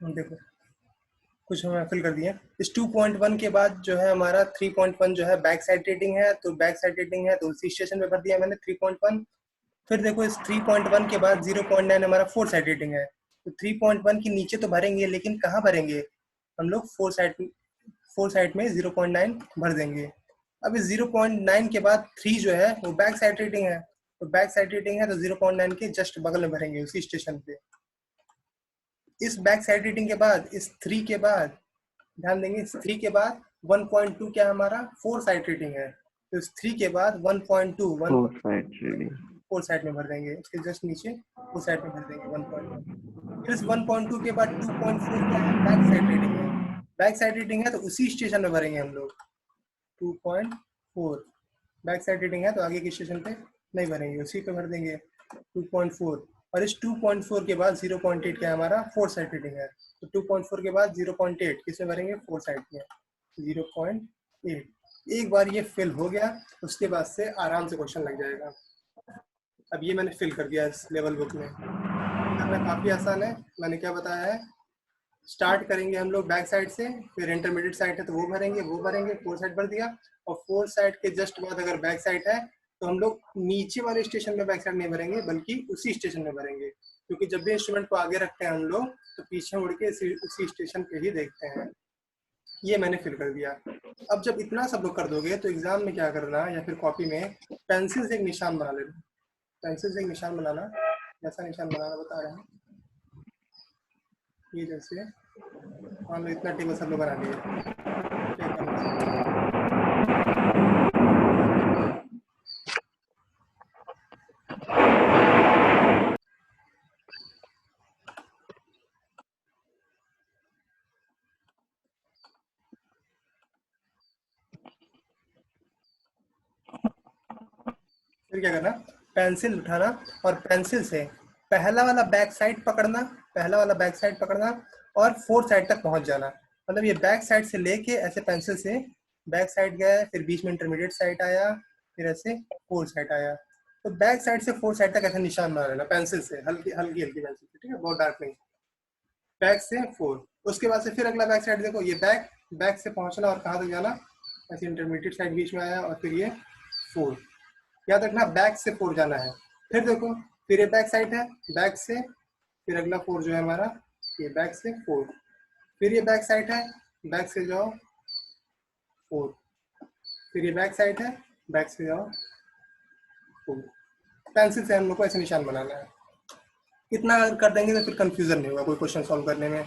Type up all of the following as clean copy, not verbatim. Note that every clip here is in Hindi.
देखो कुछ हमें फिल कर दिया। इस 2.1 के बाद जो है हमारा 3.1 जो है बैक साइड रेटिंग है, तो बैक साइड रेटिंग है तो उसी स्टेशन पे भर दिया मैंने 3.1। फिर देखो इस 3.1 के बाद 0.9 हमारा फोर साइड रेटिंग है, तो 3.1 के नीचे तो भरेंगे लेकिन कहाँ भरेंगे हम लोग, फोर साइड में 0.9 भर देंगे। अब इस 0.9 के बाद 3 जो है वो बैक साइड रेटिंग है, तो बैक साइड रेटिंग है तो 0.9 के जस्ट बगल में भरेंगे उसी स्टेशन पे। इस बैक साइड रेटिंग के बाद इस 3 के बाद ध्यान देंगे, इस 3 के बाद 1.2 क्या हमारा फोर साइड रेटिंग है, तो इस 3 के बाद 1.2 four side reading four side में भर देंगे, इसके जस्ट नीचे फोर साइड में भर देंगे 1.1। फिर इस 1.2 के बाद 2.4 क्या है, बैक साइड रेटिंग है, बैक साइड रेटिंग है तो उसी स्टेशन में भरेंगे हम लोग 2.4। बैक साइड रेटिंग है तो आगे के स्टेशन पे नहीं भरेंगे, उसी पे भर देंगे 2.4। और इस 2.4 के बाद 0.8 क्या है हमारा फोर साइड रेटिंग है, तो 2.4 के बाद 0.8 किसमें भरेंगे, फोर साइड में 0.8। एक बार ये फिल हो गया उसके बाद से आराम से क्वेश्चन लग जाएगा। अब ये मैंने फिल कर दिया इस लेवल बुक में, करना काफ़ी आसान है। मैंने क्या बताया है, स्टार्ट करेंगे हम लोग बैक साइड से, फिर इंटरमीडिएट साइड है तो वो भरेंगे, फोर साइड भर दिया। और फोर साइड के जस्ट बाद अगर बैक साइड है तो हम लोग नीचे वाले स्टेशन में बैक साइड नहीं भरेंगे बल्कि उसी स्टेशन में भरेंगे, क्योंकि जब भी इंस्ट्रूमेंट को आगे रखते हैं हम लोग तो पीछे मुड़ के उसी स्टेशन पे ही देखते हैं। ये मैंने फिल कर दिया। अब जब इतना सब लोग कर दोगे तो एग्जाम में क्या करना, या फिर कॉपी में पेंसिल से एक निशान बना लेना। पेंसिल से एक निशान बनाना, जैसा निशान बनाना बता रहे हैं, ये जैसे मान लो इतना टेबल सब लोग बना लिए, क्या करना है, फिर क्या करना, पेंसिल उठाना और पेंसिल से पहला वाला बैक साइड पकड़ना, पहला वाला बैक साइड पकड़ना और फोर्थ साइड तक पहुंच जाना। मतलब ये बैक साइड से लेके ऐसे पेंसिल से बैक साइड गया, फिर बीच में इंटरमीडिएट साइड आया, फिर ऐसे फोर्थ साइड आया। तो बैक साइड से फोर्थ साइड तक ऐसे निशान बना लेना पेंसिल से, हल्की हल्की हल्की पेंसिल से, ठीक है, बहुत डार्क नहीं। बैक से फोर, उसके बाद से फिर अगला बैक साइड देखो, ये बैक बैक से पहुंचना और कहाँ तक जाना, ऐसे इंटरमीडिएट साइड बीच में आया और फिर ये फोर। याद रखना बैक से फोर जाना है। फिर देखो, फिर ये बैक साइड है, बैक से फिर अगला फोर जो है हमारा, ये बैक से फोर, फिर ये बैक साइड है, बैक से जाओ फोर, फिर ये बैक साइड है, बैक से जाओ फोर। पेंसिल से हम लोग को ऐसे निशान बनाना है। इतना अगर कर देंगे तो फिर कंफ्यूजन नहीं होगा कोई क्वेश्चन सॉल्व करने में।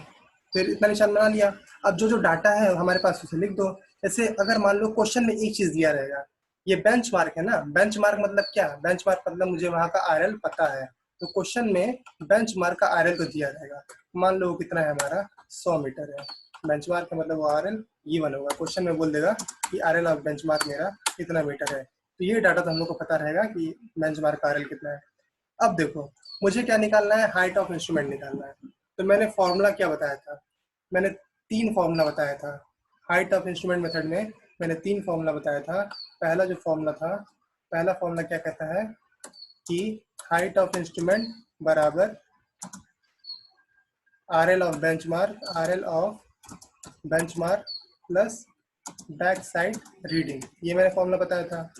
फिर इतना निशान बना लिया। अब जो जो डाटा है हमारे पास उसे लिख दो। जैसे अगर मान लो क्वेश्चन में एक चीज दिया रहेगा, ये बेंच मार्क है ना, बेंच मार्क मतलब क्या, बेंच मार्क मतलब मुझे वहां का आरएल पता है, तो क्वेश्चन में बेंच मार्क का आरएल तो दिया रहेगा। मान लो कितना है हमारा, 100 मीटर है, बेंच मार्क का मतलब वो आरएल ये वन होगा। क्वेश्चन में बोल देगा कि आरएल ऑफ बेंच मार्क मेरा इतना मीटर है, तो ये डाटा तो हम लोग को पता रहेगा कि बेंच मार्क का आरएल कितना है। अब देखो, मुझे क्या निकालना है, हाइट ऑफ इंस्ट्रूमेंट निकालना है। तो मैंने फॉर्मूला क्या बताया था, मैंने 3 फॉर्मूला बताया था हाइट ऑफ इंस्ट्रूमेंट मेथड में। मैंने 3 फॉर्मूला बताया था। पहला जो फॉर्मूला था, पहला फॉर्मूला क्या कहता है कि हाइट ऑफ इंस्ट्रूमेंट बराबर RL of benchmark, RL of benchmark plus back side reading, ये मैंने फॉर्मूला बताया था।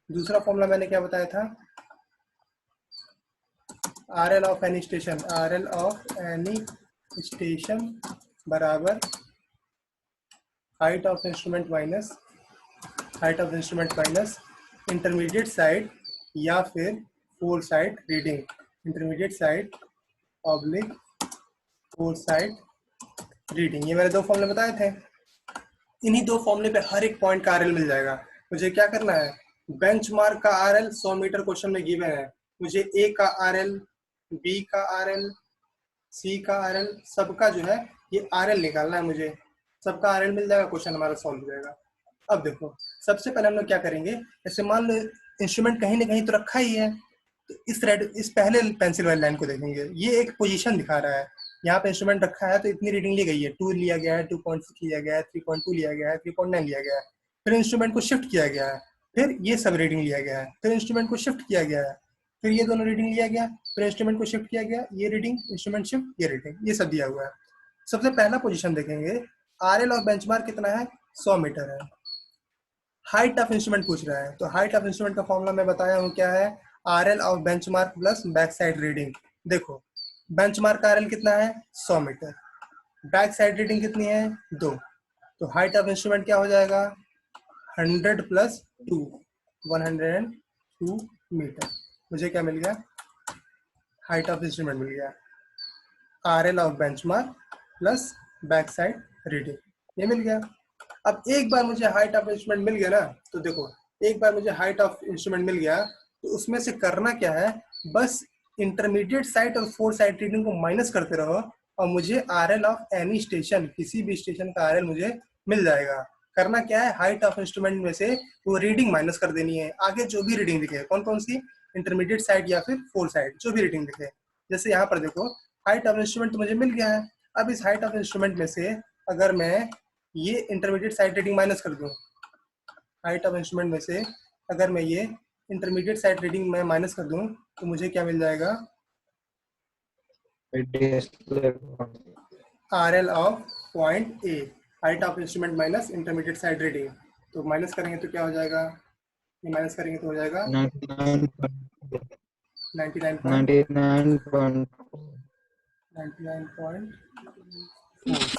दूसरा फॉर्मूला मैंने क्या बताया था, RL of any station, RL of any station बराबर height of instrument minus height of instrument minus intermediate side या फिर fore side reading, intermediate side oblique fore side reading. ये मैंने 2 फॉर्मूले बताए थे। इन्हीं 2 फॉर्मूले पे हर एक पॉइंट का आरएल मिल जाएगा। मुझे क्या करना है, बेंचमार्क का आरएल 100 मीटर क्वेश्चन में गिवन है, मुझे ए का आरएल, बी का आरएल, सी का आरएल, सबका जो है ये आरएल निकालना है मुझे। सबका आरएल मिल जाएगा, क्वेश्चन हमारा सॉल्व हो जाएगा। अब देखो, सबसे पहले हम लोग क्या करेंगे, जैसे मान लो इंस्ट्रूमेंट कहीं ना कहीं तो रखा ही है, तो इस पहले पेंसिल वाली लाइन को देखेंगे, ये एक पोजीशन दिखा रहा है। यहाँ पे इंस्ट्रूमेंट रखा है तो इतनी रीडिंग ली गई है, 2 लिया गया है, 2.6 लिया गया है, 3.2 लिया गया है, 3.9 लिया गया है। फिर इंस्ट्रूमेंट को शिफ्ट किया गया है, फिर ये सब रीडिंग लिया गया है, फिर इंस्ट्रूमेंट को शिफ्ट किया गया है, फिर ये दोनों रीडिंग लिया गया, फिर इंस्ट्रूमेंट को शिफ्ट किया गया, ये रीडिंग, इंस्ट्रूमेंट शिफ्ट, ये रीडिंग, ये सब दिया हुआ है। सबसे पहला पोजीशन देखेंगे, आरएल ऑफ बेंचमार्क कितना है, 100 मीटर है। हाइट ऑफ इंस्ट्रूमेंट पूछ रहा है, तो हाइट ऑफ इंस्ट्रूमेंट का फॉर्मूला मैं बताया हूँ क्या है, RL of benchmark plus back side reading. देखो बेंचमार्क आरएल कितना है 100 मीटर, बैक साइड रीडिंग कितनी है 2, तो हाइट ऑफ इंस्ट्रूमेंट क्या हो जाएगा 100 प्लस 2, 102 मीटर। मुझे क्या मिल गया, हाइट ऑफ इंस्ट्रूमेंट मिल गया, RL of benchmark plus back side reading, ये मिल गया। अब एक बार मुझे हाइट ऑफ इंस्ट्रूमेंट मिल गया ना, तो देखो एक बार मुझे हाइट ऑफ इंस्ट्रूमेंट मिल गया, तो उसमें से करना क्या है, बस इंटरमीडिएट साइड और फोर साइड रीडिंग को माइनस करते रहो और मुझे आरएल ऑफ एनी स्टेशन, किसी भी स्टेशन का आरएल मुझे मिल जाएगा। करना क्या है, हाइट ऑफ इंस्ट्रूमेंट में से वो रीडिंग माइनस कर देनी है, आगे जो भी रीडिंग दिखे, कौन कौन सी, इंटरमीडिएट साइड या फिर फोर साइड, जो भी रीडिंग दिखे। जैसे यहाँ पर देखो हाइट ऑफ इंस्ट्रूमेंट तो मुझे मिल गया है, अब इस हाइट ऑफ इंस्ट्रूमेंट में से अगर मैं ये इंटरमीडिएट साइड रीडिंग माइनस कर दूं, हाइट ऑफ इंस्ट्रूमेंट में से अगर मैं ये इंटरमीडिएट साइड रीडिंग में माइनस कर दूं, तो मुझे क्या मिल जाएगा, RL of point A, height of instrument minus intermediate side reading. तो माइनस करेंगे तो क्या हो जाएगा, ये माइनस करेंगे तो हो जाएगा 99.4,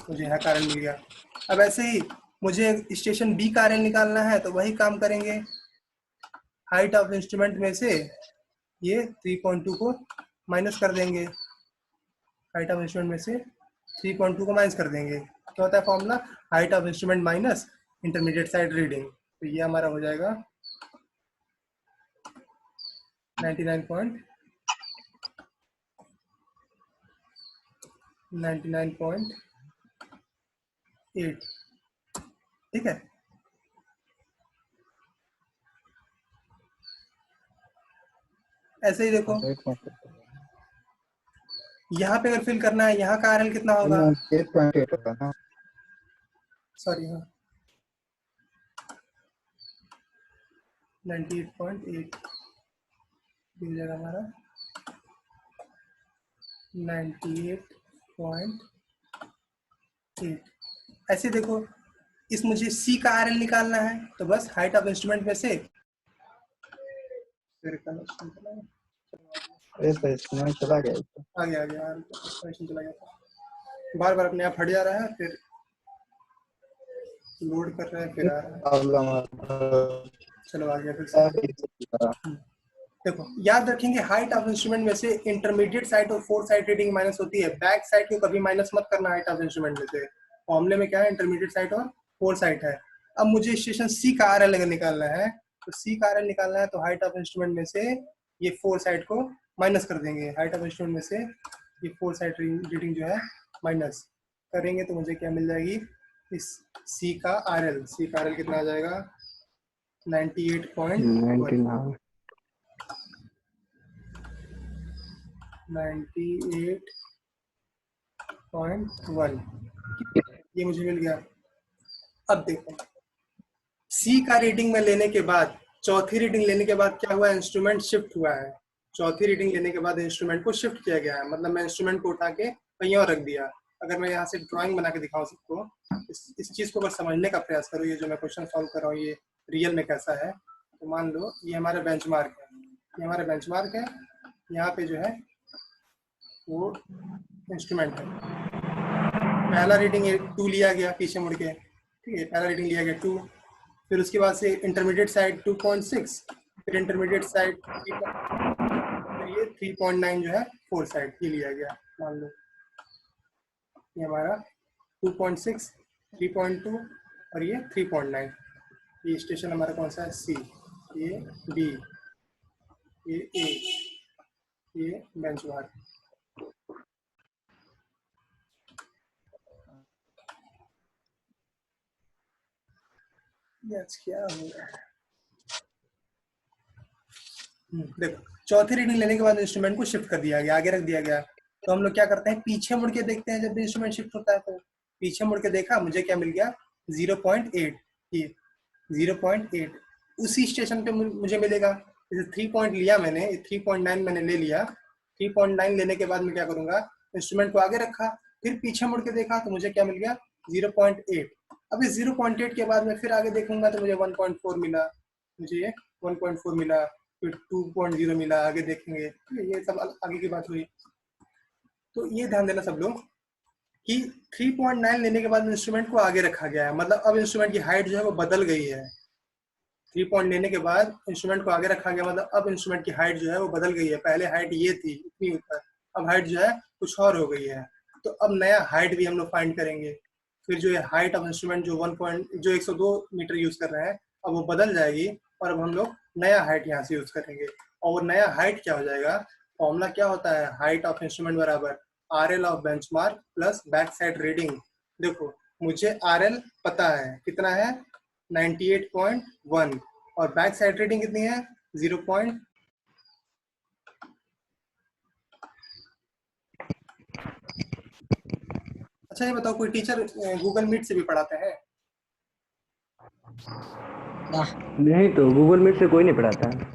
मुझे यहाँ कारण मिल गया। अब ऐसे ही मुझे स्टेशन बी का आरएल निकालना है, तो वही काम करेंगे, हाइट ऑफ इंस्ट्रूमेंट में से ये 3.2 को माइनस कर देंगे, हाइट ऑफ इंस्ट्रूमेंट में से 3.2 को माइनस कर देंगे, क्या होता है formula, height of instrument minus intermediate side reading, तो ये हमारा हो जाएगा 99.8, ठीक है। ऐसे ही देखो यहाँ पे अगर फिल करना है, यहाँ का आरएल कितना होगा, सॉरी हाँ 98.8 मिल जाएगा हमारा 98.8। ऐसे देखो इस मुझे सी का आरएल निकालना है, तो बस हाइट ऑफ इंस्ट्रूमेंट में से चला गया, आ गया चला गया, बार बार अपने आप हट जा रहा है, फिर लोड कर रहा है, फिर आ रहा है, चलो आ गया फिर से। देखो याद रखेंगे हाइट ऑफ इंस्ट्रूमेंट में से इंटरमीडिएट साइड और फोर साइड रीडिंग माइनस होती है, बैक साइड को कभी माइनस मत करना हाइट ऑफ इंस्ट्रूमेंट में से, फॉर्मूले में क्या है, इंटरमीडिएट साइड और फोर साइड है। अब मुझे स्टेशन सी का आरएल अगर निकालना है, तो सी का आरएल निकालना है, तो हाइट ऑफ इंस्ट्रूमेंट में से ये फोर साइड को माइनस कर देंगे, हाइट ऑफ इंस्ट्रूमेंट में से ये फोर साइड रीडिंग जो है माइनस करेंगे, तो मुझे क्या मिल जाएगी, इस सी का आरएल कितना आ जाएगा 98.1, 98.1, ये मुझे मिल गया। अब देखो सी का रीडिंग में लेने के बाद, चौथी रीडिंग लेने के बाद क्या हुआ, इंस्ट्रूमेंट शिफ्ट हुआ है, चौथी रीडिंग लेने के बाद इंस्ट्रूमेंट को शिफ्ट किया गया है, मतलब मैं इंस्ट्रूमेंट को उठा के कहीं और रख दिया। अगर मैं यहाँ से ड्राइंग बना के दिखाऊं सबको, इस चीज को अगर समझने का प्रयास करो, ये जो मैं क्वेश्चन सॉल्व कर रहा हूँ ये रियल में कैसा है, तो मान लो ये हमारा बेंचमार्क है, ये हमारा बेंचमार्क है, यहाँ पे जो है वो इंस्ट्रूमेंट है, पहला रीडिंग 2 लिया गया पीछे मुड़ के, ठीक है, पहला रीडिंग लिया गया 2, फिर उसके बाद से इंटरमीडिएट साइड 2.6, फिर इंटरमीडिएट साइड फिर ये 3.9 जो है फोर साइड, ये लिया गया, मान लो ये हमारा 2.6, 3.2 और ये 3.9, ये स्टेशन हमारा कौन सा है, सी, ये बी, ये ए, ये बेंचमार्क। क्या हो रहा है, देखो चौथी रीडिंग लेने के बाद इंस्ट्रूमेंट को शिफ्ट कर दिया गया, आगे रख दिया गया, तो हम लोग क्या करते हैं, पीछे मुड़ के देखते हैं, जब भी इंस्ट्रूमेंट शिफ्ट होता है तो पीछे मुड़ के देखा, मुझे क्या मिल गया 0.8, ये 0.8 उसी स्टेशन पे मुझे मिलेगा, जैसे 3 पॉइंट लिया मैंने, 3.9 मैंने ले लिया, 3.9 लेने के बाद मैं क्या करूंगा, इंस्ट्रूमेंट को आगे रखा, फिर पीछे मुड़ के देखा तो मुझे क्या मिल गया 0.8। अब इस 0.8 के बाद मैं फिर आगे देखूंगा तो मुझे 1.4 मिला, मुझे ये 1.4 मिला, फिर 2.0 मिला, आगे देखेंगे। ये सब आगे की बात हुई। तो ये ध्यान देना सब लोग कि 3.9 लेने के बाद इंस्ट्रूमेंट को आगे रखा गया है, मतलब अब इंस्ट्रूमेंट की हाइट जो है वो बदल गई है। 3 पॉइंट लेने के बाद इंस्ट्रूमेंट को आगे रखा गया, मतलब अब इंस्ट्रूमेंट की हाइट जो है वो बदल गई है। पहले हाइट ये थी इतनी ऊपर, अब हाइट जो है कुछ और हो गई है। तो अब नया हाइट भी हम लोग फाइंड करेंगे। फिर जो है हाइट ऑफ इंस्ट्रूमेंट जो 102 मीटर यूज कर रहे हैं, अब वो बदल जाएगी और अब हम लोग नया हाइट यहाँ से यूज करेंगे। और वो नया हाइट क्या हो जाएगा, फॉर्मूला क्या होता है, हाइट ऑफ इंस्ट्रूमेंट बराबर RL of benchmark plus back side reading. देखो मुझे RL पता है कितना है 98.1 और बैक साइड रेटिंग कितनी है 0. अच्छा ये बताओ कोई टीचर गूगल मीट से भी पढ़ाते हैं? नहीं, तो गूगल मीट से कोई नहीं पढ़ाता है।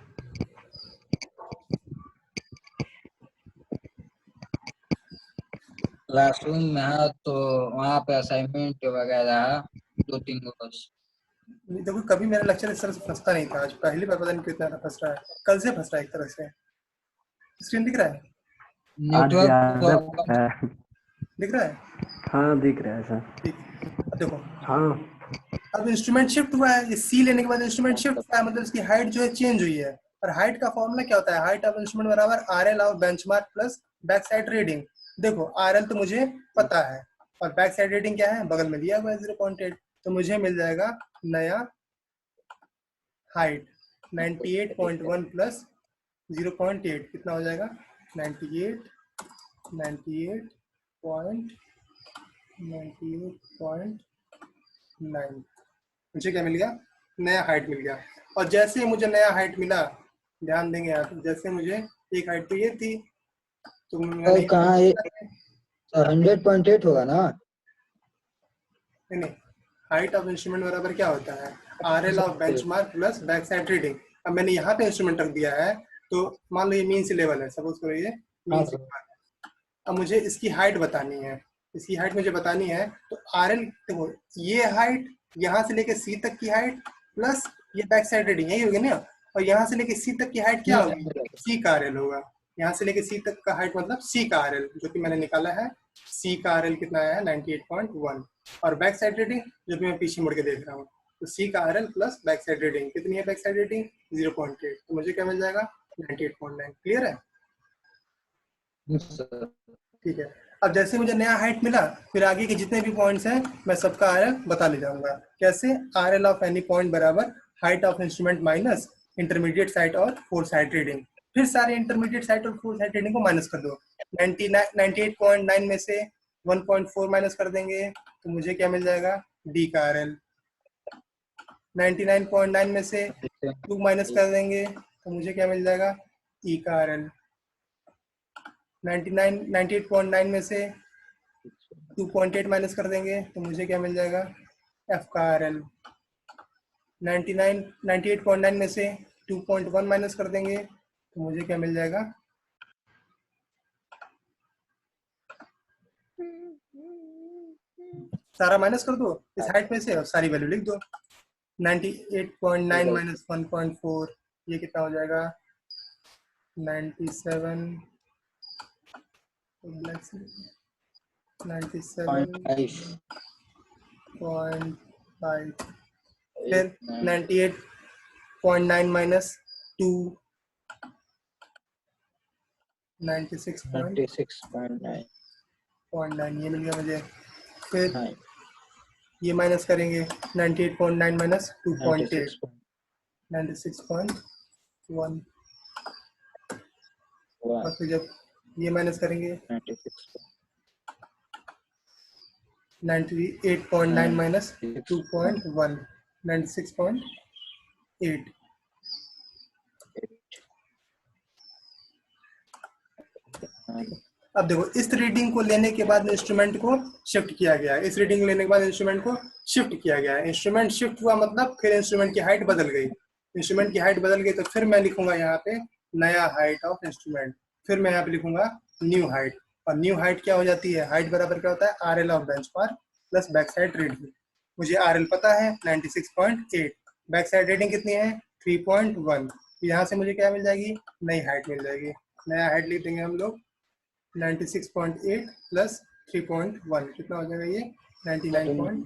क्लासरूम में है तो वहाँ पे असाइनमेंट वगैरह 2-3 गो बस। देखो कभी मेरा लेक्चर इस तरह से फंसता नहीं था, आज पहली बार पता नहीं कितना फंस रहा है, कल से फंस रहा है एक तरह से। स्क्रीन दिख रहा है? आज ज्यादा नेटवर्क है। दिख रहा है? हाँ दिख रहा है सर। ठीक। अब देखो हाँ अब इंस्ट्रूमेंट शिफ्ट हुआ है, इस सी लेने के बाद इंस्ट्रूमेंट शिफ्ट हुआ है, मतलब इसकी हाइट जो है चेंज हुई है। और हाइट का फॉर्मूला क्या होता है, हाइट ऑफ इंस्ट्रूमेंट बराबर RL of benchmark plus back side reading. देखो RL तो मुझे पता है और बैक साइड रीडिंग क्या है, बगल में दिया हुआ है 0.8। तो मुझे मिल जाएगा नया हाइट 98.1 प्लस 0.8 कितना हो जाएगा 98.9। मुझे क्या मिल गया, नया हाइट मिल गया। और जैसे मुझे नया हाइट मिला, ध्यान देंगे आप, जैसे मुझे एक हाइट तो ये थी तो मैंने कहाँ 100.8 होगा ना? नहीं, हाइट ऑफ इंस्ट्रूमेंट बराबर क्या होता है RL of benchmark plus back side reading. अब मैंने यहाँ पे इंस्ट्रूमेंट रख दिया है, तो मान लो ये मीन सी लेवल है, सपोज करो ये मीन सी लेवल है। अब मुझे इसकी हाइट बतानी है, इसकी हाइट मुझे बतानी है तो RL देखो ये हाइट यहाँ से लेके C तक की हाइट प्लस ये बैक साइड रीडिंग यही होगी ना। और यहाँ से लेके C तक की हाइट क्या होगी, C का RL होगा। यहाँ से लेके C तक का हाइट मतलब C का RL, जो कि मैंने निकाला है। C का RL कितना आया है 98.1 और बैक साइड रीडिंग जो कि मैं पीछे मुड़ के देख रहा हूँ, तो C का RL plus back side reading कितनी है, बैक साइड रीडिंग 0.8, तो मुझे क्या मिल जाएगा 98.9। क्लियर है? ठीक है। अब जैसे मुझे नया हाइट मिला, फिर आगे के जितने भी पॉइंट्स हैं मैं सबका RL बता ले जाऊंगा। कैसे, RL ऑफ एनी पॉइंट बराबर height of instrument minus intermediate sight और फोर साइड रीडिंग। फिर सारे इंटरमीडिएट साइट और फोर साइड रीडिंग को माइनस कर दो। 98.9 में से 1.4 माइनस कर देंगे तो मुझे क्या मिल जाएगा, D का RL। 99.9 में से 2 माइनस कर देंगे तो मुझे क्या मिल जाएगा, E का RL। 98.9 में से 2.8 माइनस कर देंगे तो मुझे क्या मिल जाएगा, F का RL। 98.9 में से 2.1 माइनस कर देंगे तो मुझे क्या मिल जाएगा, सारा माइनस कर दो इस हाइट में से और सारी वैल्यू लिख दो। 98.9 माइनस 1.4 ये कितना हो जाएगा 97.5। फिर 98.9 माइनस 2 96.9 ये मिल गया मुझे। फिर ये माइनस करेंगे 98.9 माइनस 2.8 96.1 और फिर जब ये माइनस करेंगे 98.9 माइनस 2.1 96.8। अब देखो इस रीडिंग को लेने के बाद इंस्ट्रूमेंट को शिफ्ट किया गया है, इस रीडिंग लेने के बाद इंस्ट्रूमेंट को शिफ्ट किया गया है। इंस्ट्रूमेंट शिफ्ट हुआ मतलब फिर इंस्ट्रूमेंट की हाइट बदल गई। इंस्ट्रूमेंट की हाइट बदल गई तो फिर मैं लिखूंगा यहाँ पे नया हाइट ऑफ इंस्ट्रूमेंट, फिर मैं यहाँ पे लिखूंगा न्यू हाइट और न्यू हाइट क्या हो जाती है, हाइट बराबर क्या होता है, are L of bench mark plus back side reading. मुझे आर एल पता है 96.8, बैक साइड रीडिंग कितनी है 3.1, यहाँ से मुझे क्या मिल जाएगी, नई हाइट मिल जाएगी। नया हाइट लिख देंगे हम लोग 96.8 प्लस 3.1 कितना हो जाएगा ये 99.9।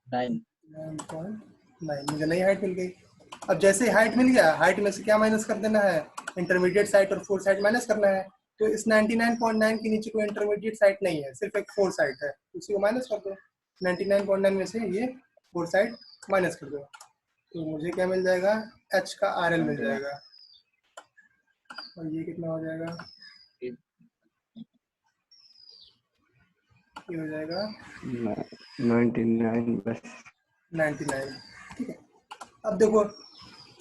9.9 मुझे नई हाइट मिल गई। अब जैसे ही हाइट मिल गया, हाइट में से क्या माइनस कर देना है, इंटरमीडिएट साइड और फोर साइड माइनस करना है। तो इस 99.9 के नीचे कोई इंटरमीडिएट साइड नहीं है, सिर्फ एक फोर साइड है, उसी को माइनस कर दो। 99.9 में से ये फोर साइड माइनस कर दो, तो मुझे क्या मिल जाएगा, एच का आर एल मिल जाएगा। और ये कितना हो जाएगा, ये हो जाएगा 99 बस 99। ठीक है, अब देखो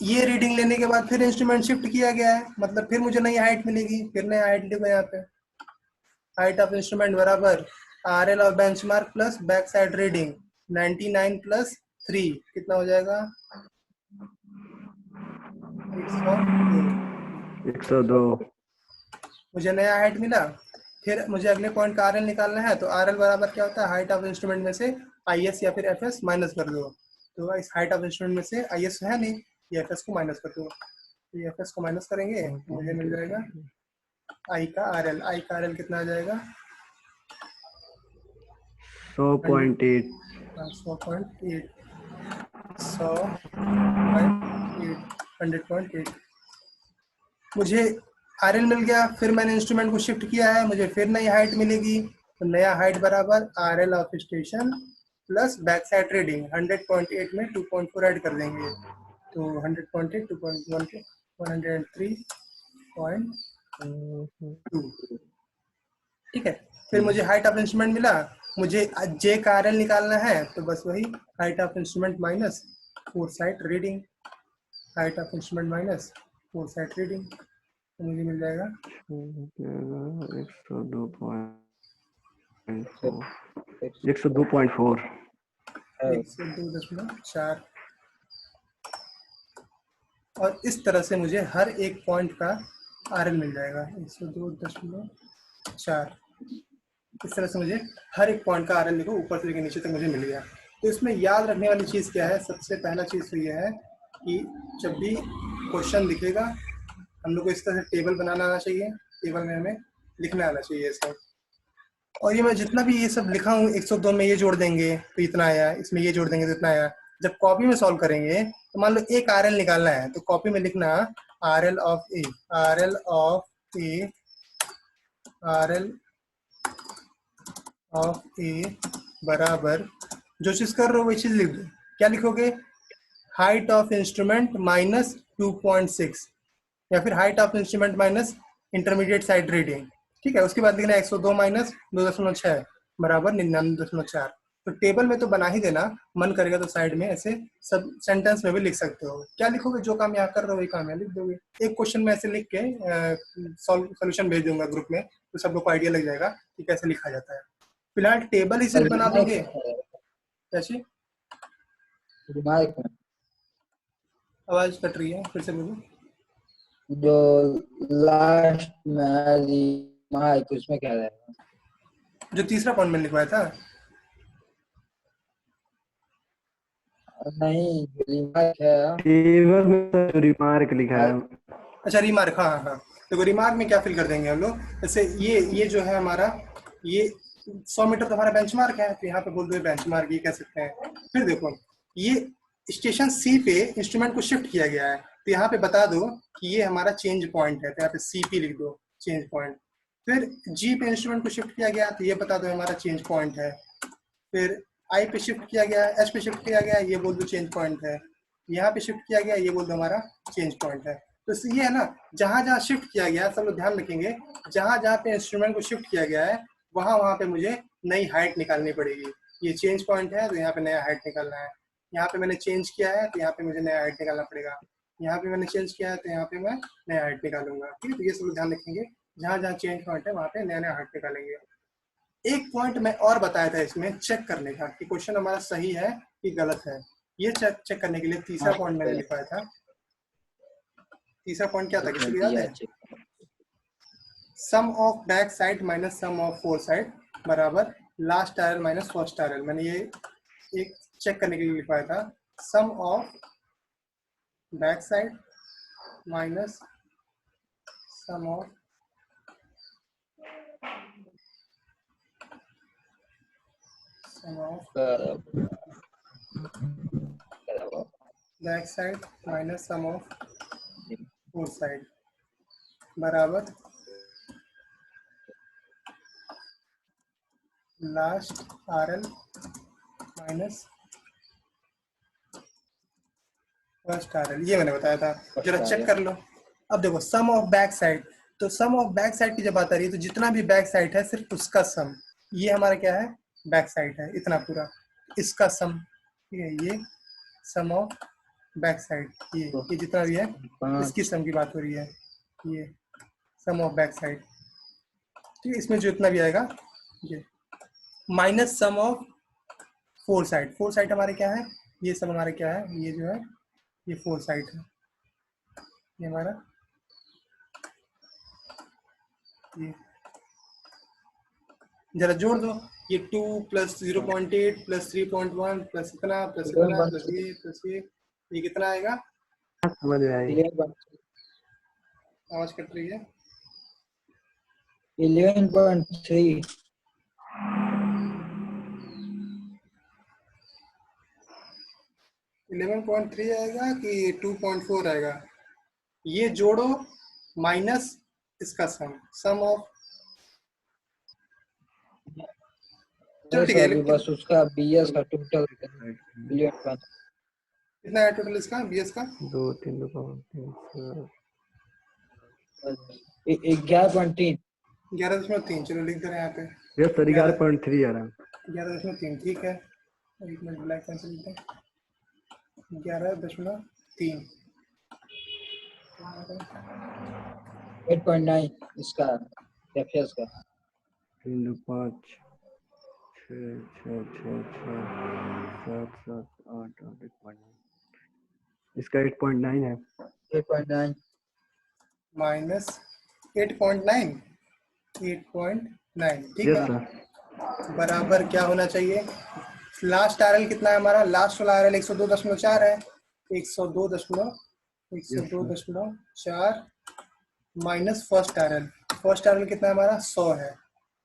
ये रीडिंग लेने के बाद फिर इंस्ट्रूमेंट शिफ्ट किया गया है, मतलब फिर मुझे नई हाइट मिलेगी, फिर नया हाइट लिखो यहाँ पे, हाइट ऑफ इंस्ट्रूमेंट बराबर are L of benchmark plus back side reading 99 plus 3 कितना हो जाएगा 102। मुझे नया हाइट मिला। फिर मुझे अगले पॉइंट का आर एल निकालना है, तो आर एल बराबर क्या होता है, हाइट ऑफ इंस्ट्रूमेंट में से आई एस या फिर एफ एस माइनस कर दो। तो इस हाइट ऑफ इंस्ट्रूमेंट में से आई एस है नहीं, ये एफ एस को माइनस कर दो, तो ये एफ एस को माइनस करेंगे तो मुझे मिल जाएगा आई का आर एल। आई का आर एल कितना आ जाएगा 100.8 100.8 100.8 मुझे आर एल मिल गया। फिर मैंने इंस्ट्रूमेंट को शिफ्ट किया है, मुझे फिर नई हाइट मिलेगी, तो नया हाइट बराबर are L of station plus back side reading 100.8 में 2.4 ऐड कर देंगे, तो 100.8 2.1 103.2। ठीक है, फिर मुझे हाइट ऑफ इंस्ट्रूमेंट मिला, मुझे जे का आर एल निकालना है, तो बस वही height of instrument minus four side reading, height of instrument minus four side reading, तो मुझे मिल जाएगा 102.4 102.4। और इस तरह से मुझे हर एक पॉइंट का आर एल मिल जाएगा 102.4। इस तरह से मुझे हर एक पॉइंट का आर एल लिखो, ऊपर से लेकर नीचे तक मुझे मिल गया। तो इसमें याद रखने वाली चीज़ क्या है, सबसे पहला चीज़ तो यह है कि जब भी क्वेश्चन लिखेगा हम लोग को इस तरह से टेबल बनाना आना चाहिए, टेबल में हमें लिखना आना चाहिए सब। और ये मैं जितना भी ये सब लिखा हूँ 102 में ये जोड़ देंगे तो इतना आया, इसमें ये जोड़ देंगे तो इतना आया। जब कॉपी में सॉल्व करेंगे तो मान लो एक आर एल निकालना है, तो कॉपी में लिखना R L of A, R L of A, R L of A बराबर जो चीज कर रहे हो वही चीज लिख दो। क्या लिखोगे, हाइट ऑफ इंस्ट्रूमेंट माइनस 2.6 या फिर height of instrument minus intermediate side reading. ठीक है, उसके बाद लिखना 102 माइनस 2.6 बराबर 99.4। तो टेबल में तो बना ही देना, मन करेगा तो साइड में ऐसे सब सेंटेंस में भी लिख सकते हो। क्या लिखोगे, जो काम यहाँ कर रहे हो वही काम यहाँ लिख दोगे। एक क्वेश्चन में ऐसे लिख के सोल्यूशन भेज दूंगा ग्रुप में, तो सब लोग को आइडिया लग जाएगा कि कैसे लिखा जाता है। फिलहाल टेबल ही सिर्फ बना दोगे। कैसे, आवाज कट रही है, फिर से बोलो। जो लास्ट में रिमार्क उसमें क्या रहेगा, जो तीसरा पॉइंट मैंने लिखवाया था, नहीं रिमार्क है टेबल में तो रिमार्क लिखा है। अच्छा रिमार्क, हाँ हाँ हाँ। देखो रिमार्क में क्या फिल कर देंगे हम लोग, जैसे ये जो है हमारा, ये 100 मीटर तो हमारा बेंचमार्क है, तो यहाँ पे बोल दो बेंचमार्क, ये कह सकते हैं। फिर देखो ये स्टेशन सी पे इंस्ट्रूमेंट को शिफ्ट किया गया है, तो यहाँ पे बता दो कि ये हमारा चेंज पॉइंट है, तो यहाँ पे सी पी लिख दो, चेंज पॉइंट। फिर जी पे इंस्ट्रूमेंट को शिफ्ट किया गया, तो ये बता दो हमारा चेंज पॉइंट है। फिर आई पे शिफ्ट किया गया, एच पे शिफ्ट किया गया, ये बोल दो चेंज पॉइंट है। यहाँ पे शिफ्ट किया गया, ये बोल दो हमारा चेंज पॉइंट है। तो ये है ना, जहां जहां शिफ्ट किया गया, सब लोग ध्यान रखेंगे, जहां जहां पे इंस्ट्रूमेंट को शिफ्ट किया गया है वहां वहां पे मुझे नई हाइट निकालनी पड़ेगी। ये चेंज पॉइंट है, तो यहाँ पे नया हाइट निकालना है। यहाँ पे मैंने चेंज किया है, तो यहाँ पे मुझे नया हाइट निकालना पड़ेगा। यहाँ पे मैंने चेंज किया है, तो यहाँ पे मैं नया हाइट निकालूंगा। ठीक है, तो ये सब लोग ध्यान रखेंगे, जहां जहां चेंज पॉइंट है वहां पे नया नया हाइट निकालेंगे। एक पॉइंट मैं और बताया था इसमें चेक करने का कि क्वेश्चन हमारा सही है कि गलत है। ये चेक करने के लिए तीसरा पॉइंट मैंने लिखवाया था। तीसरा पॉइंट क्या था, किसी को याद है? Sum of back side minus sum of fore side बराबर last RL minus first RL. मैंने ये एक चेक करने के लिए लिखवाया था। Sum of back side minus sum of back side minus sum of fore side बराबर last RL minus first RL. ये मैंने बताया था, जरा चेक कर लो। अब देखो सम ऑफ बैक साइड, तो सम ऑफ बैक साइड की जब बात आ रही है तो जितना भी बैक साइड है सिर्फ उसका सम, ये हमारा क्या है, बैक साइड है, इतना पूरा इसका सम। ठीक है, ये सम ऑफ बैक साइड, ये जितना भी है इसकी सम की बात हो रही है, ये सम ऑफ बैक साइड। ठीक है, इसमें जो इतना भी आएगा ये minus sum of fore side. Four side हमारे क्या है, ये सब हमारे क्या है, ये जो है ये फोर साइड है, ये हमारा ये जरा जोड़ दो, ये 2 प्लस 0.8 प्लस 3.1 प्लस इतना प्लस इतना प्लस ये कितना आएगा? समझ में आई। आवाज कट रही है। 11.3 11.3 आएगा कि 2.4 आएगा? ये जोड़ो माइनस इसका सम ऑफ। चलो ठीक है, बस उसका बीएस का टोटल कितना है टोटल इसका बीएस का? 2 3 11.3 11.3। चलो लिख दे रहे हैं यहाँ पे। यस सर 11.3 आ रहा है। 11.3 ठीक है, एक मिनट ब्लैक पेंसिल लिखते हैं। 11.3 8.9 इसका एफएस का 3 2 5 6 6 6 7 7 8 8 8.9 इसका 8.9 है। 8.9 माइनस 8.9 ठीक यस है, सर। बराबर क्या होना चाहिए? लास्ट आरएल कितना है हमारा? लास्ट वाला आरएल 102.4 है। 102.4 minus first RL. First RL कितना है हमारा? 100 है।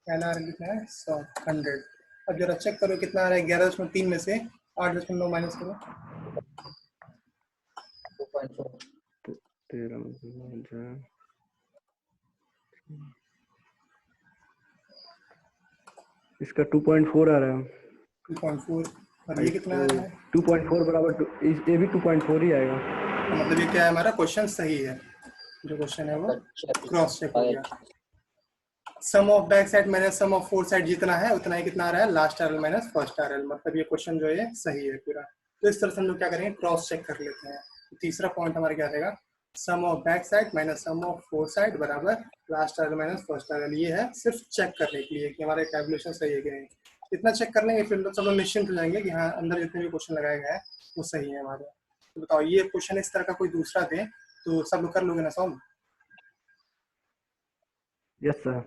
पहला आरएल कितना है? 100 100। अब जरा चेक करो कितना आ रहा है 11.3 में से 8.9 माइनस करो। 13 इसका 2.4 आ रहा है। 2.4 और ये कितना आ रहा है? 2.4 बराबर ये भी 2.4 ही आएगा। मतलब ये क्या है, हमारा क्वेश्चन सही है, जो क्वेश्चन है वो क्रॉस चेक हो गया। Sum of back side minus sum of fore side जितना है उतना ही कितना आ रहा है? Last RL minus first RL. मतलब ये क्वेश्चन जो है सही है पूरा। तो इस तरह से हम लोग क्या करेंगे, क्रॉस चेक कर लेते हैं। तो तीसरा पॉइंट हमारा क्या रहेगा? Sum of back side minus sum of fore side बराबर last RL minus first RL. ये है सिर्फ चेक करने के लिए कि हमारे कैलकुलेशन सही है कि नहीं। इतना चेक कर लेंगे फिर सब लोग निश्चिंत हो जाएंगे कि हाँ अंदर जितने भी क्वेश्चन लगाए गए हैं वो सही है हमारे। तो बताओ ये क्वेश्चन इस तरह का कोई दूसरा दे तो सब लोग कर लोगे ना सॉल्व? Yes sir.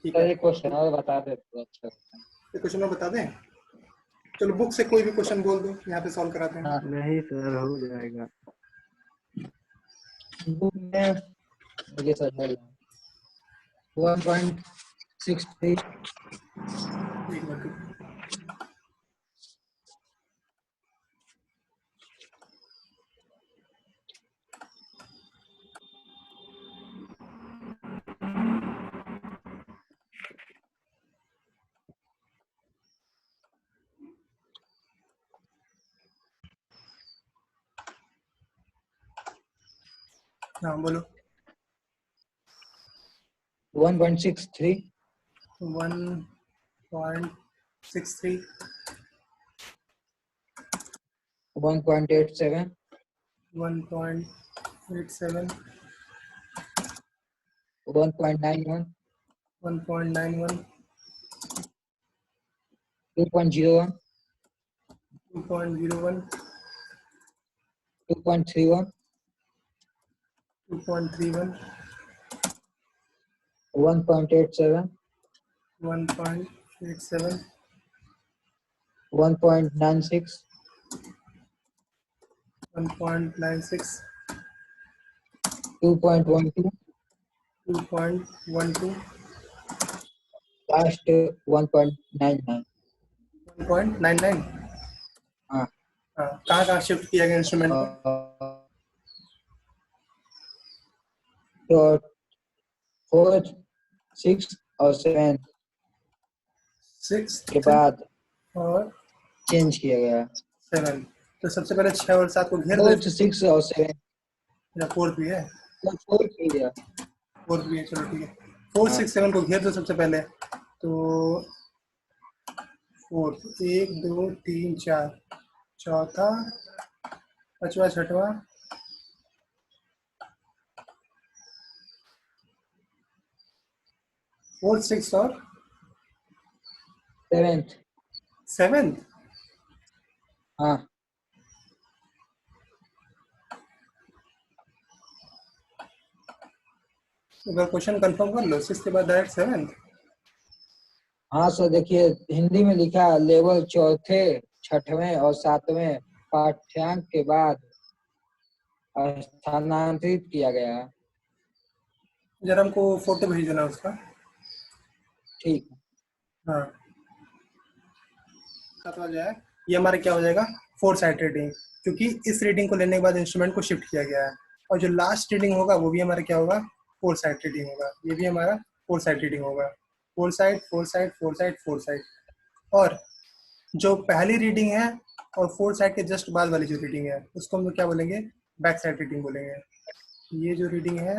ठीक है, एक क्वेश्चन और बता दे तो अच्छा। ये क्वेश्चन और बता दें? चलो बुक से कोई भी क्वेश्चन बोल दो, यहाँ पे सॉल्व कराते हैं। नहीं सर हो जाएगा। बुक में मुझे सर 1.63 एक मिनट। हाँ बोलो। 1.63 1.63 1.87 1.87 1.91 1.91 2.01 2.01 2.31 2.31 1.87, 1.87, 1.96, 1.96, 2.12, 2.12, last 1.99. 1.99। हाँ, हाँ, कहाँ कहाँ शिफ्ट किया गया इंस्ट्रूमेंट को? तो 4, 6 और 7 6 के बाद और चेंज किया गया। 7। तो सबसे पहले 6 और 7 को घेर दो। 4, 6 और 7, या 4 भी है? 4 किया गया। 4 भी है, चलो ठीक है। 4, हाँ, 6, 7 को घेर दो सबसे पहले। तो 4, 1 2 3 4, चौथा, पांचवा, छठवा, 4, 6 और 7th। 7। हाँ, एक बार क्वेश्चन कंफर्म कर लो, 6 के बाद डायरेक्ट 7। हाँ सर, देखिए हिंदी में लिखा है, लेवल चौथे, छठवें और सातवें पाठ्यांक के बाद स्थानांतरित किया गया है। जरा हमको फोटो भेज देना उसका। ठीक है। हाँ, सातवां जो है ये हमारा क्या हो जाएगा? 4 साइड रीडिंग, क्योंकि इस रीडिंग को लेने के बाद इंस्ट्रूमेंट को शिफ्ट किया गया है। और जो लास्ट रीडिंग होगा वो भी हमारा क्या होगा? 4 साइड रीडिंग होगा। ये भी हमारा 4 साइड रीडिंग होगा। 4 साइड, 4 साइड, 4 साइड, 4 साइड। और जो पहली रीडिंग है और 4 साइड के जस्ट बाद वाली जो रीडिंग है उसको हम लोग क्या बोलेंगे? बैक साइड रीडिंग बोलेंगे। ये जो रीडिंग है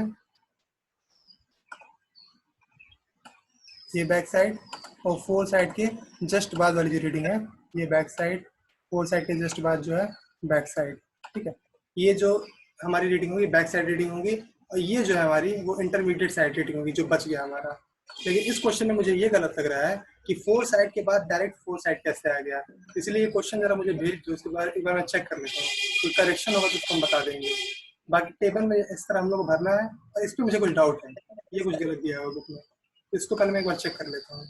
ये बैक साइड, और 4 साइड के जस्ट बाद वाली जो रीडिंग है ये बैक साइड, 4 साइड के जस्ट बाद जो है बैक साइड। ठीक है, ये जो हमारी रीडिंग होगी बैक साइड रीडिंग होगी, और ये जो है हमारी वो इंटरमीडिएट साइड रीडिंग होगी जो बच गया हमारा। लेकिन इस क्वेश्चन में मुझे ये गलत लग रहा है कि 4 साइड के बाद डायरेक्ट 4 साइड कैसे आ गया। इसलिए ये क्वेश्चन जरा मुझे भेज दो, उसके बाद एक बार मैं चेक कर लेता हूँ, कोई करेक्शन होगा तो उसको हम बता देंगे। बाकी टेबल में इस तरह हम लोग को भरना है, और इस पर मुझे कुछ डाउट है, ये कुछ गलत दिया है बुक में। इसको पहले मैं एक बार चेक कर लेता हूँ।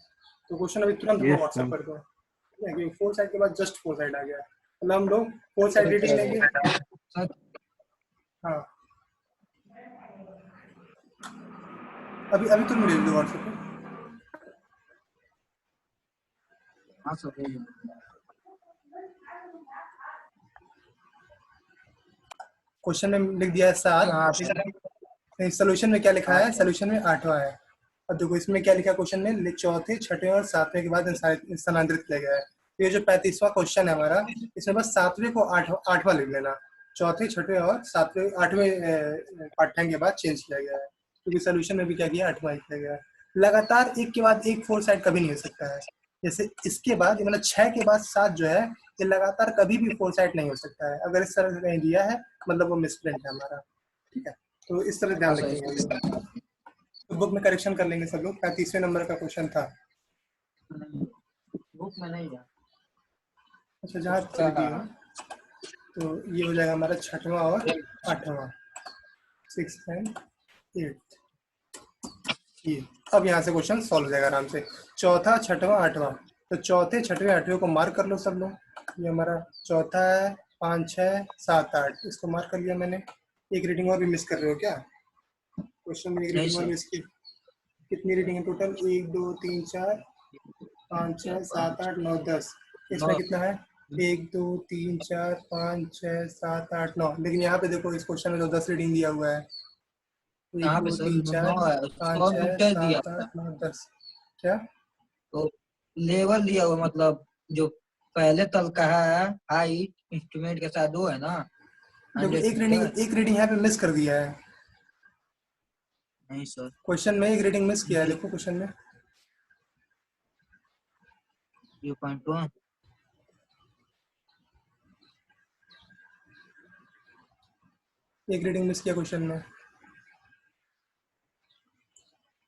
तो क्वेश्चन अभी तुरंत हमको यस व्हाट्सएप सर। कर दो। ठीक है, क्योंकि 4 साइड के बाद जस्ट 4 साइड आ गया, मतलब हम लोग 4 साइड रीडिंग लेंगे। सर, हाँ, अभी अभी तुम भेज दो व्हाट्सएप पे। हाँ सर, भेज दो। क्वेश्चन में लिख दिया है 7। हाँ ठीक सर, है, सोल्यूशन में क्या लिखा है? 8 सोल्यूशन में 8वां है। अब देखो इसमें क्या लिखा है क्वेश्चन में? चौथे, छठे और सातवें के बाद स्थानांतरित किया गया है। तो ये जो 35वां क्वेश्चन है हमारा, इसमें बस सातवें को आठवां लिख लेना। चौथे, छठे और सातवें, आठवें पाठ्यांक के बाद चेंज किया गया है, क्योंकि सोल्यूशन में भी क्या किया? 8वां किया गया है। लगातार एक के बाद एक 4 साइड कभी नहीं हो सकता है। जैसे इसके बाद मतलब 6 के बाद 7 जो है ये लगातार कभी भी 4 साइड नहीं हो सकता है। अगर इस तरह से कहीं दिया है मतलब वो मिसप्रिंट है हमारा। ठीक है, तो इस तरह हाँ ध्यान सर, रखेंगे हम लोग। तो बुक में करेक्शन कर लेंगे सब लोग। 35वें नंबर का क्वेश्चन था। बुक में नहीं है अच्छा, जहाँ उसका। चली गई हो तो ये हो जाएगा हमारा 6वां और 8वां, 6 एंड 8। ये अब यहाँ से क्वेश्चन सॉल्व हो जाएगा आराम से। चौथा, छठवां, आठवां। तो चौथे, छठवें, आठवें को मार्क कर लो सब लोग। ये हमारा चौथा है, 5, 6, 7, 8, इसको मार्क कर लिया मैंने। एक रीडिंग और भी मिस कर रहे हो क्या? क्वेश्चन में एक नहीं रीडिंग और सर, मिस की। कितनी रीडिंग है टोटल? 1 2 3 4 5 6 7 8 9 10। इसमें 9। कितना है? 1 2 3 4 5 6 7 8 9। लेकिन यहाँ पे देखो इस क्वेश्चन में तो 10 रीडिंग दिया हुआ है। 1 यहाँ पे 2 सर 3 4 9 है, 5 100 6 मीटर दिया 7 हुआ है। 8 9 10। क्या? तो लेवल दिया हुआ, मतलब जो पहले तल का है हाइट इंस्ट्रूमेंट के साथ वो है ना, देखो 100 मीटर। एक रीडिंग यहाँ पे मिस कर दिया है। नहीं सर, क्वेश्चन में एक रीडिंग मिस किया है, देखो क्वेश्चन में। 0.1। एक रीडिंग मिस किया क्वेश्चन में।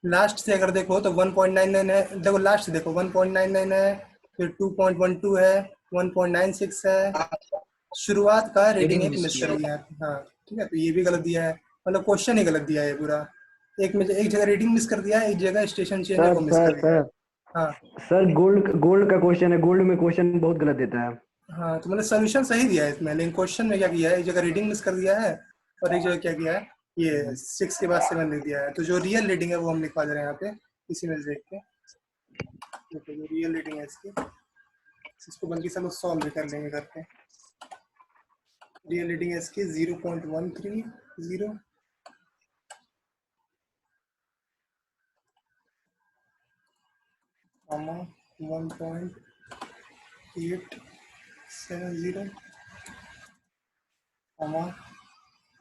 लास्ट से अगर देखो तो 1.99 है। देखो लास्ट से देखो 1.99 है, फिर 2.12 है, 1.96 है। शुरुआत का रीडिंग रीडिंग एक मिस मिस किया कर हुआ। दिया है। हाँ ठीक है, तो ये भी गलत दिया है, मतलब क्वेश्चन ही गलत दिया है पूरा। एक जगह रीडिंग मिस कर दिया है, एक जगह स्टेशन चेंजर सर को मिस सर कर दिया है। सर हाँ सर गोल्ड गोल्ड का क्वेश्चन है, गोल्ड में क्वेश्चन बहुत गलत देता है। हाँ, तो मैंने सोल्यूशन सही दिया है इसमें, लेकिन क्वेश्चन में क्या किया है, एक जगह रीडिंग मिस कर दिया है और एक जगह क्या किया है, ये 6 के बाद 7 लिख दिया है। तो जो रियल रीडिंग है वो हम लिखवा दे रहे हैं यहाँ पे, इसी में से देख के। देखो जो रियल रीडिंग है इसकी, इसको बल्कि सब लोग सॉल्व भी कर लेंगे करके। रियल रीडिंग है इसकी 0.130, comma 1.870, comma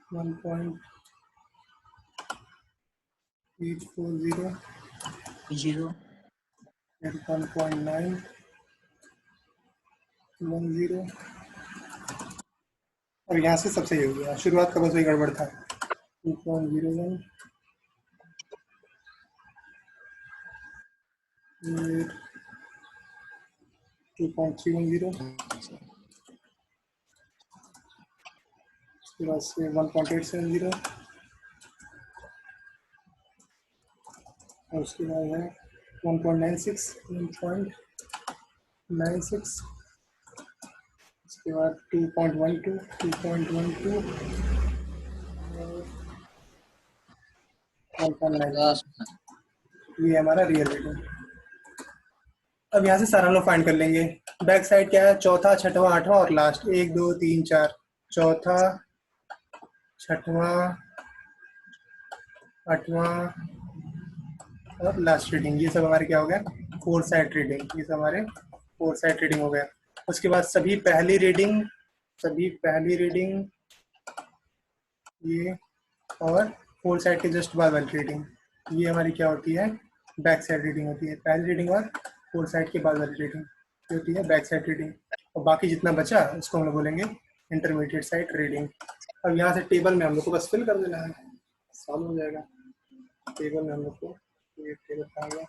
1.840, जीरो फिर 1.910, और यहाँ से सब सही हो गया। शुरुआत का बस वही गड़बड़ था। 2.01, 2.310, उसके बाद से 1.870, और उसके बाद है 1.96, 1.96, उसके बाद 2.12, 2.12, 1.9। 10 ये हमारा रियल रीडिंग। अब यहाँ से सारा लोग फाइंड कर लेंगे। बैक साइड क्या है, चौथा, छठवां, आठवां और लास्ट, 1 2 3 4, चौथा, छठवां, आठवां और लास्ट रीडिंग। ये सब हमारे क्या हो गया, 4 साइड रीडिंग। ये सब हमारे 4 साइड रीडिंग हो गया। उसके बाद सभी पहली रीडिंग ये, और 4 साइड के जस्ट बाद वाली रीडिंग, ये हमारी क्या होती है, बैक साइड रीडिंग होती है। पहली रीडिंग और 4 साइड के बाद वाली रीडिंग ये होती है बैक साइड रीडिंग। और बाकी जितना बचा उसको हम लोग बोलेंगे इंटरमीडिएट साइड रीडिंग। अब यहाँ से टेबल में हम लोग को बस फिल कर देना है, सॉल्व हो जाएगा। टेबल में हम लोग को, ये टेबल कहाँ गया,